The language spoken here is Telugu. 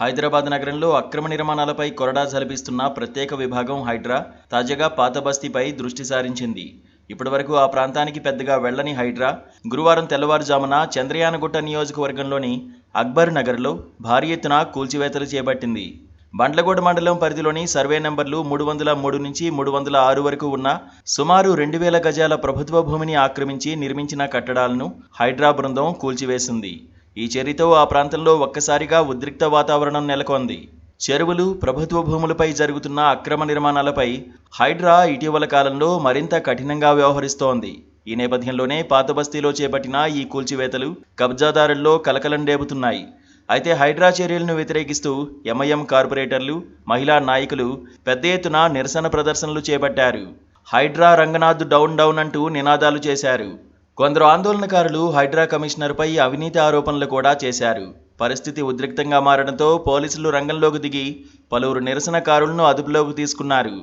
హైదరాబాద్ నగరంలో అక్రమ నిర్మాణాలపై కొరడా జలిపిస్తున్న ప్రత్యేక విభాగం హైడ్రా తాజాగా పాత బస్తీపై దృష్టి సారించింది. ఇప్పటివరకు ఆ ప్రాంతానికి పెద్దగా వెళ్లని హైడ్రా గురువారం తెల్లవారుజామున చంద్రయానగుట్ట నియోజకవర్గంలోని అక్బర్ నగర్లో భారీ ఎత్తున కూల్చివేతలు చేపట్టింది. బండ్లగూడ మండలం పరిధిలోని సర్వే నంబర్లు 303 నుంచి 306 వరకు ఉన్న సుమారు 2000 గజాల ప్రభుత్వ భూమిని ఆక్రమించి నిర్మించిన కట్టడాలను హైడ్రా బృందం కూల్చివేసింది. ఈ చర్యతో ఆ ప్రాంతంలో ఒక్కసారిగా ఉద్రిక్త వాతావరణం నెలకొంది. చెరువులు, ప్రభుత్వ భూములపై జరుగుతున్న అక్రమ నిర్మాణాలపై హైడ్రా ఇటీవల కాలంలో మరింత కఠినంగా వ్యవహరిస్తోంది. ఈ నేపథ్యంలోనే పాత బస్తీలో చేపట్టిన ఈ కూల్చివేతలు కబ్జాదారుల్లో కలకలం రేపుతున్నాయి. అయితే హైడ్రా చర్యలను వ్యతిరేకిస్తూ ఎంఐఎం కార్పొరేటర్లు, మహిళా నాయకులు పెద్ద ఎత్తున నిరసన ప్రదర్శనలు చేపట్టారు. హైడ్రా రంగనాథ్ డౌన్ డౌన్ అంటూ నినాదాలు చేశారు. కొందరు ఆందోళనకారులు హైడ్రా కమిషనర్పై అవినీతి ఆరోపణలు కూడా చేశారు. పరిస్థితి ఉద్రిక్తంగా మారడంతో పోలీసులు రంగంలోకి దిగి పలువురు నిరసనకారులను అదుపులోకి తీసుకున్నారు.